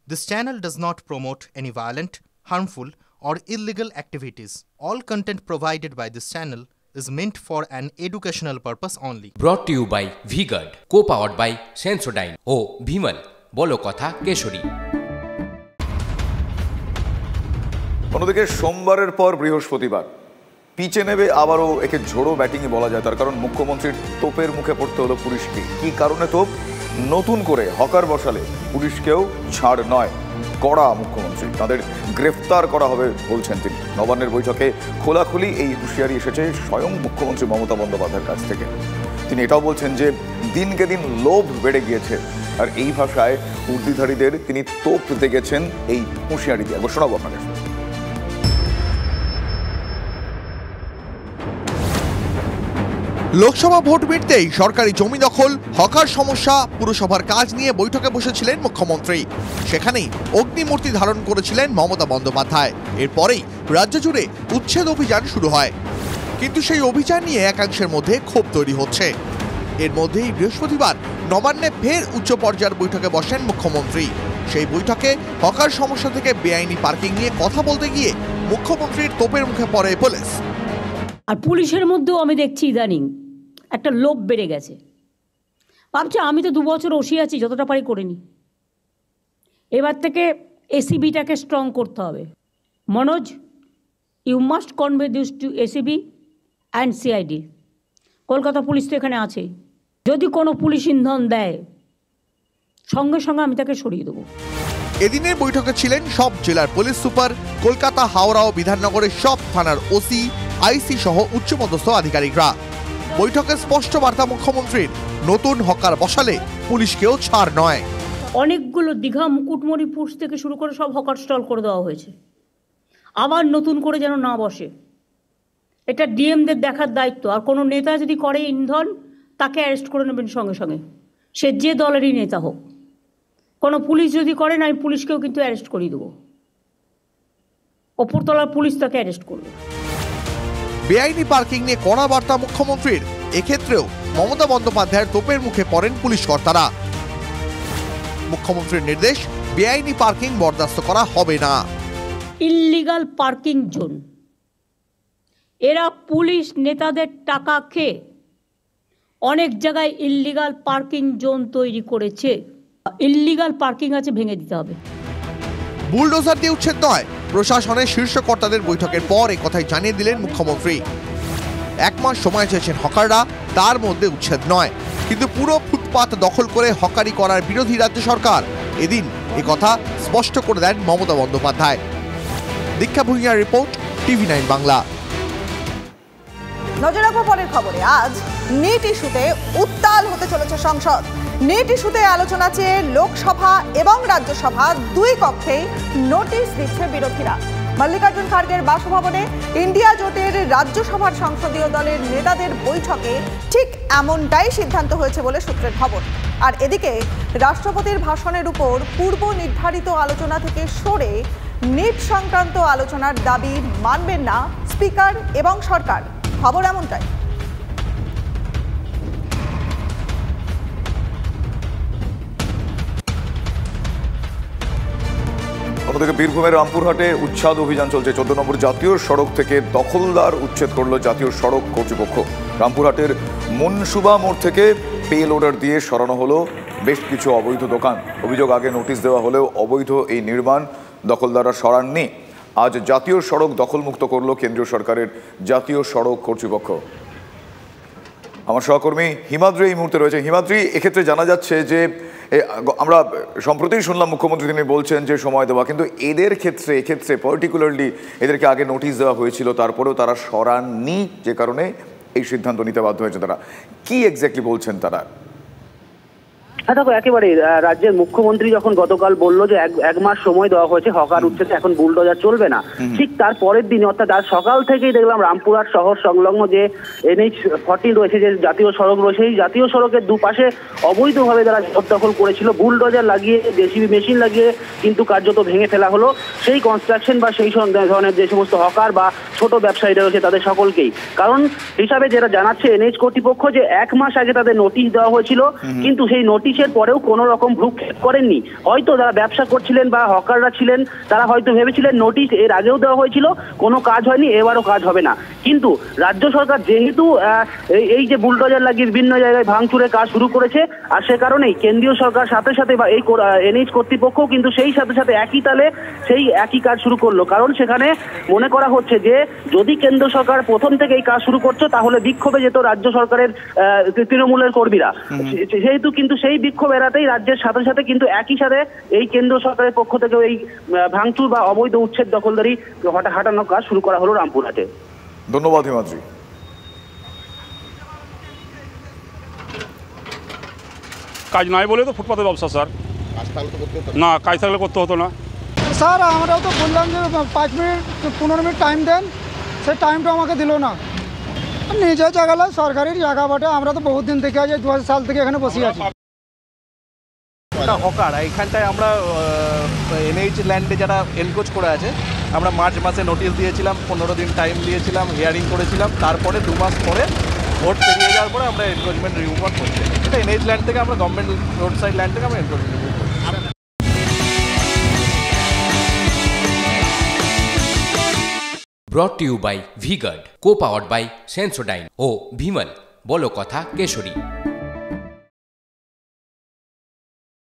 This channel does not promote any violent, harmful, or illegal activities. All content provided by this channel is meant for an educational purpose only. Brought to you by V-Guard, co-powered by Sensodyne ও Bhimal, বলো কথা কেশরী। অন্যদিকে সোমবারের পর বৃহস্পতিবার পিচে নেবে আবারও একে ঝোড়ো ব্যাটিংই বলা যায়, তার কারণ মুখ্যমন্ত্রীর তোপের মুখে পড়তে হলো পুলিশকে। কি কারণে তোপ? নতুন করে হকার বসালে পুলিশকেও ছাড় নয়, কড়া মুখ্যমন্ত্রী, তাদের গ্রেফতার করা হবে বলছেন তিনি। নবান্নের বৈঠকে খোলাখুলি এই হুঁশিয়ারি এসেছে স্বয়ং মুখ্যমন্ত্রী মমতা বন্দ্যোপাধ্যায়ের কাছ থেকে। তিনি এটাও বলছেন যে দিনকে দিন লোভ বেড়ে গিয়েছে, আর এই ভাষায় উর্দিধারীদের তিনি তোপ দেখেছেন এই হুঁশিয়ারি দিয়ে। একবার শোনাবো আপনাদের। লোকসভা ভোট মিটতেই সরকারি জমি দখল, হকার সমস্যা, পুরসভার কাজ নিয়ে বৈঠকে বসেছিলেন মুখ্যমন্ত্রী। সেখানেই অগ্নিমূর্তি ধারণ করেছিলেন মমতা বন্দ্যোপাধ্যায়। এরপরেই রাজ্য জুড়ে উচ্ছেদ অভিযান শুরু হয়, কিন্তু সেই অভিযান নিয়ে একাংশের মধ্যে ক্ষোভ তৈরি হচ্ছে। এর মধ্যেই বৃহস্পতিবার নবান্নে ফের উচ্চ পর্যায়ের বৈঠকে বসেন মুখ্যমন্ত্রী। সেই বৈঠকে হকার সমস্যা থেকে বেআইনি পার্কিং নিয়ে কথা বলতে গিয়ে মুখ্যমন্ত্রীর তোপের মুখে পড়ে পুলিশ। আর পুলিশের মধ্যেও আমি দেখছি ইদানিং একটা লোভ বেড়ে গেছে। ভাবছি আমি তো 2 বছর ওসি আছি, যতটা পারি করিনি। এবার থেকে এসিবিটাকে স্ট্রং করতে হবে। Manoj, you must convey this to ACB and CID. Kolkata police তো এখানে আছে, যদি কোনো পুলিশ ইন্ধন দেয় সঙ্গে সঙ্গে আমি তাকে সরিয়ে দেবো। এদিনের বৈঠকে ছিলেন সব জেলার পুলিশ সুপার, কলকাতা, হাওড়া ও বিধাননগরের সব থানার ওসি, আইসি সহ উচ্চপদস্থ আধিকারিকরা। বৈঠকে স্পষ্ট বার্তা মুখ্যমন্ত্রীর, নতুন হকার বসালে পুলিশকেও ছাড় নয়। অনেকগুলো দীঘা, মুকুটমণিপুর থেকে শুরু করে সব হকার স্টল করে দেওয়া হয়েছে। আবার নতুন করে যেন না বসে, এটা ডিএমদের দেখার দায়িত্ব। আর কোনো নেতা যদি করে ইন্ধন, তাকে অ্যারেস্ট করে নেবেন সঙ্গে সঙ্গে, সে যে দলেরই নেতা হোক। কোনো পুলিশ যদি করেন, আমি পুলিশকেও কিন্তু অ্যারেস্ট করিয়ে দেবো। ওপরতলার পুলিশ তাকে অ্যারেস্ট করবে। বেআইনি পার্কিং নিয়ে কড়া বার্তা মুখ্যমন্ত্রীর। এক্ষেত্রেও মমতা বন্দ্যোপাধ্যায়ের তোপের মুখে পড়েন পুলিশ কর্তারা। মুখ্যমন্ত্রীর নির্দেশ, বেআইনি পার্কিং বরদাস্ত করা হবে না। ইল্লিগাল পার্কিং জোন, এরা পুলিশ নেতাদের টাকা খেয়ে অনেক জায়গায় ইল্লিগাল পার্কিং জোন তৈরি করেছে। ইল্লিগাল পার্কিং আছে, ভেঙে দিতে হবে। বুলডোজার দিয়ে উচ্ছেদ নয়, প্রশাসনের শীর্ষ কর্তাদের বৈঠকের পর এই কথাই জানিয়ে দিলেন মুখ্যমন্ত্রী। 1 মাস সময় চেয়েছেন হকাররা, তার মধ্যে উচ্ছেদ নয়। কিন্তু পুরো ফুটপাত দখল করে হকারি করার বিরোধী রাজ্য সরকার। এদিন কথা স্পষ্ট করে দেন মমতা বন্দ্যোপাধ্যায়। দীক্ষা ভূঁইয়ার রিপোর্ট, TV9 বাংলা। নজর রাখবো পরের খবরে। আজ নিট ইস্যুতে উত্তাল হতে চলেছে সংসদ। নিট ইস্যুতে আলোচনা চেয়ে লোকসভা এবং রাজ্যসভা 2 কক্ষেই নোটিশ দিচ্ছে বিরোধীরা। মল্লিকার্জুন খার্গের বাসভবনে ইন্ডিয়া জোটের রাজ্যসভার সংসদীয় দলের নেতাদের বৈঠকে ঠিক এমনটাই সিদ্ধান্ত হয়েছে বলে সূত্রের খবর। আর এদিকে রাষ্ট্রপতির ভাষণের উপর পূর্ব নির্ধারিত আলোচনা থেকে সরে নিট সংক্রান্ত আলোচনার দাবি মানবেন না স্পিকার এবং সরকার। খবর এমনটাই। অন্যদিকে বীরভূমের রামপুরহাটে উচ্ছেদ অভিযান চলছে। 14 নম্বর জাতীয় সড়ক থেকে দখলদার উচ্ছেদ করলো জাতীয় সড়ক কর্তৃপক্ষ। রামপুরহাটের মনসুবা মোড় থেকে পে লোডার দিয়ে সরানো হলো বেশ কিছু অবৈধ দোকান। অভিযোগ, আগে নোটিশ দেওয়া হলেও অবৈধ এই নির্মাণ দখলদাররা সরাননি। আজ জাতীয় সড়ক দখলমুক্ত করলো কেন্দ্রীয় সরকারের জাতীয় সড়ক কর্তৃপক্ষ। আমার সহকর্মী হিমাদ্রি এই মুহূর্তে রয়েছে। হিমাদ্রি, এক্ষেত্রে জানা যাচ্ছে যে আমরা সম্প্রতি শুনলাম মুখ্যমন্ত্রী তিনি বলছেন যে সময় দেওয়া, কিন্তু এদের ক্ষেত্রে এক্ষেত্রে পার্টিকুলারলি এদেরকে আগে নোটিশ দেওয়া হয়েছিল, তারপরেও তারা সরাননি, যে কারণে এই সিদ্ধান্ত নিতে বাধ্য হয়েছে তারা। কি এক্স্যাক্টলি বলছেন তারা? হ্যাঁ দেখো, একেবারে রাজ্যের মুখ্যমন্ত্রী যখন গতকাল বলল যে 1 মাস সময় দেওয়া হয়েছে হকার উচ্ছেদে, এখন বুলডোজার চলবে না, ঠিক তার পরের দিন অর্থাৎ আজ সকাল থেকেই দেখলাম রামপুরহাট শহর সংলগ্ন যে NH-14 রয়েছে, যে জাতীয় সড়ক রয়েছে, এই জাতীয় সড়কের দুপাশে অবৈধভাবে যারা দখল করেছিল বুলডোজার লাগিয়ে, জেসিবি মেশিন লাগিয়ে কিন্তু কার্যত ভেঙে ফেলা হলো। সেই কনস্ট্রাকশন বা সেই ধরনের যে সমস্ত হকার বা ছোট ব্যবসায়ীরা রয়েছে তাদের সকলকেই। কারণ হিসাবে যেটা জানাচ্ছে এনএইচ কর্তৃপক্ষ যে 1 মাস আগে তাদের নোটিশ দেওয়া হয়েছিল, কিন্তু সেই নোটিশের পরেও কোনো রকম ভ্রুক্ষেপ করেননি। হয়তো যারা ব্যবসা করছিলেন বা হকাররা ছিলেন তারা হয়তো ভেবেছিলেন নোটিশ এর আগেও দেওয়া হয়েছিল, কোনো কাজ হয়নি, এবারও কাজ হবে না। কিন্তু রাজ্য সরকার যেহেতু এই যে বুলডোজার লাগিয়ে বিভিন্ন জায়গায় ভাঙচুরের কাজ শুরু করেছে, আর সে কারণেই কেন্দ্রীয় সরকার সাথে সাথে বা এই এনএইচ কর্তৃপক্ষ কিন্তু সেই সাথে সাথে একই তালে সেই একই কাজ শুরু করলো। কারণ সেখানে মনে করা হচ্ছে যে যদি কেন্দ্র সরকার প্রথম থেকে এই কাজ শুরু করছে তাহলে বিক্ষোভে যেত রাজ্য সরকারের তৃণমূলের কর্মীরা। যেহেতু কিন্তু সেই বিক্ষোভ এড়াতেই রাজ্যের সাথে সাথে কিন্তু একই সাথে এই কেন্দ্র সরকারের পক্ষ থেকেও এই ভাঙচুর বা অবৈধ উচ্ছেদ দখলদারি হাঁটানোর কাজ শুরু করা হলো রামপুরহাটে। ধন্যবাদ হিমাদ্রি। কাজ নাই বলে তো ফুটপাতে ব্যবসা স্যার। না, কাজ থাকলে করতে হতো না স্যার। আমরাও তো বললাম যে 5 মিনিট 15 মিনিট টাইম দেন, সেই টাইমটা আমাকে দিল না। নিজের জায়গায় সরকারি জায়গা বটে, আমরা তো বহুত দিন থেকে আছি, 2000 সাল থেকে এখানে বসে আছি। হকার এইখানটায় আমরা এনএইচ ল্যান্ডে যারা এনক্রোচ করে আছে, আমরা মার্চ মাসে নোটিশ দিয়েছিলাম, 15 দিন টাইম দিয়েছিলাম, হিয়ারিং করেছিলাম। তারপরে 2 মাস পরে ভোট পেরিয়ে যাওয়ার পরে আমরা এনক্রোচমেন্ট রিমুভ করছি। এটা এনএইচ ল্যান্ড থেকে আমরা গভর্নমেন্ট রোড সাইড ল্যান্ড থেকে আমরা এনক্রোচমেন্ট রিমুভ করছি। Brought to you by V-Guard, co-powered by Sensodyne ও Bhimal, বলো কথা কেশরী।